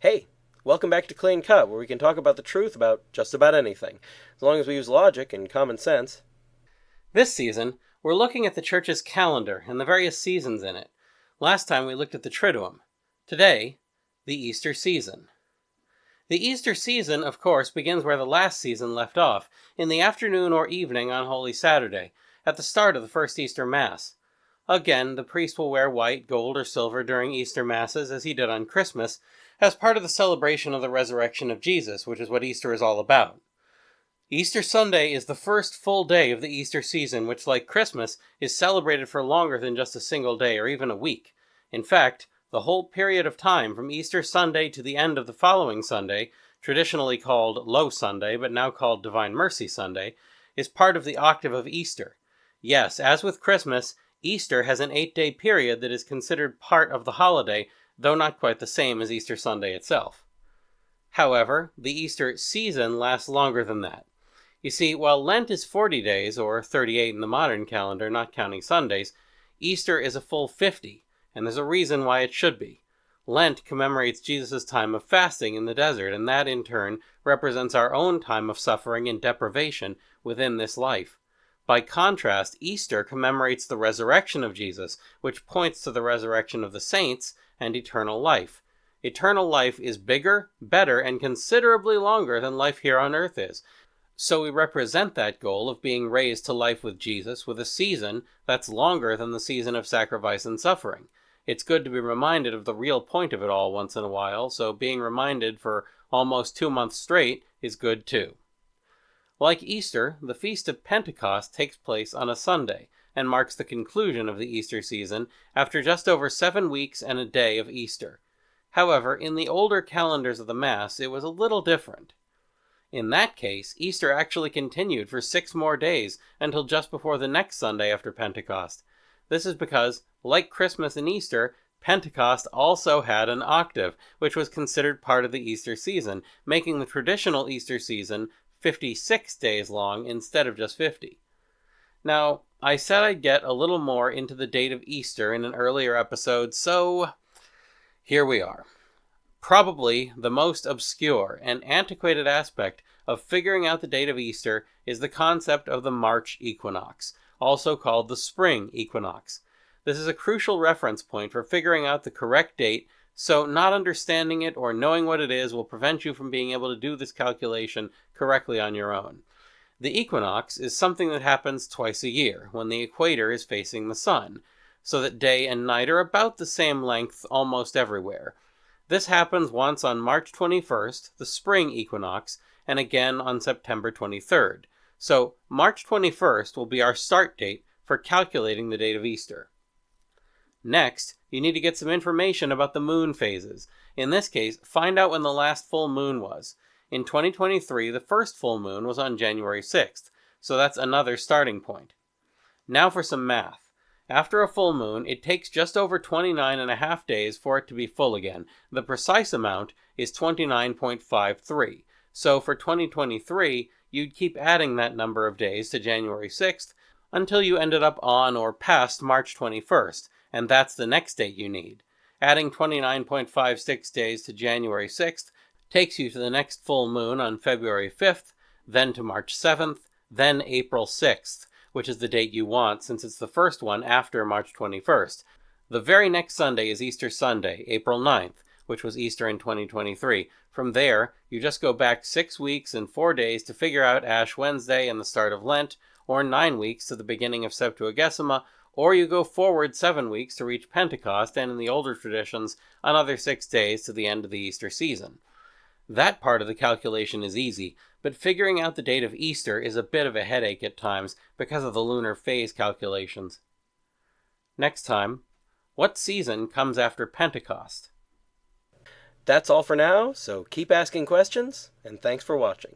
Hey, welcome back to Clean Cut, where we can talk about the truth about just about anything, as long as we use logic and common sense. This season, we're looking at the church's calendar and the various seasons in it. Last time we looked at the Triduum. Today, the Easter season. The Easter season, of course, begins where the last season left off, in the afternoon or evening on Holy Saturday, at the start of the first Easter Mass. Again, the priest will wear white, gold, or silver during Easter Masses, as he did on Christmas, as part of the celebration of the resurrection of Jesus, which is what Easter is all about. Easter Sunday is the first full day of the Easter season, which, like Christmas, is celebrated for longer than just a single day or even a week. In fact, the whole period of time from Easter Sunday to the end of the following Sunday, traditionally called Low Sunday, but now called Divine Mercy Sunday, is part of the octave of Easter. Yes, as with Christmas, Easter has an 8-day period that is considered part of the holiday, though not quite the same as Easter Sunday itself. However, the Easter season lasts longer than that. You see, while Lent is 40 days, or 38 in the modern calendar, not counting Sundays, Easter is a full 50, and there's a reason why it should be. Lent commemorates Jesus' time of fasting in the desert, and that in turn represents our own time of suffering and deprivation within this life. By contrast, Easter commemorates the resurrection of Jesus, which points to the resurrection of the saints and eternal life. Eternal life is bigger, better, and considerably longer than life here on earth is. So we represent that goal of being raised to life with Jesus with a season that's longer than the season of sacrifice and suffering. It's good to be reminded of the real point of it all once in a while, so being reminded for almost 2 months straight is good too. Like Easter, the Feast of Pentecost takes place on a Sunday and marks the conclusion of the Easter season after just over 7 weeks and a day of Easter. However, in the older calendars of the Mass, it was a little different. In that case, Easter actually continued for 6 more days until just before the next Sunday after Pentecost. This is because, like Christmas and Easter, Pentecost also had an octave, which was considered part of the Easter season, making the traditional Easter season 56 days long instead of just 50. Now, I said I'd get a little more into the date of Easter in an earlier episode, so here we are. Probably the most obscure and antiquated aspect of figuring out the date of Easter is the concept of the March equinox, also called the spring equinox. This is a crucial reference point for figuring out the correct date, so not understanding it or knowing what it is will prevent you from being able to do this calculation correctly on your own. The equinox is something that happens twice a year, when the equator is facing the sun, so that day and night are about the same length almost everywhere. This happens once on March 21st, the spring equinox, and again on September 23rd. So March 21st will be our start date for calculating the date of Easter. Next, you need to get some information about the moon phases. In this case, find out when the last full moon was. In 2023, the first full moon was on January 6th, so that's another starting point. Now for some math. After a full moon, it takes just over 29.5 days for it to be full again. The precise amount is 29.53. So for 2023, you'd keep adding that number of days to January 6th until you ended up on or past March 21st, and that's the next date you need. Adding 29.56 days to January 6th takes you to the next full moon on February 5th, then to March 7th, then April 6th, which is the date you want since it's the first one after March 21st. The very next Sunday is Easter Sunday, April 9th, which was Easter in 2023. From there, you just go back 6 weeks and 4 days to figure out Ash Wednesday and the start of Lent, or 9 weeks to the beginning of Septuagesima, or you go forward 7 weeks to reach Pentecost, and in the older traditions, another 6 days to the end of the Easter season. That part of the calculation is easy, but figuring out the date of Easter is a bit of a headache at times because of the lunar phase calculations. Next time, what season comes after Pentecost? That's all for now, so keep asking questions, and thanks for watching.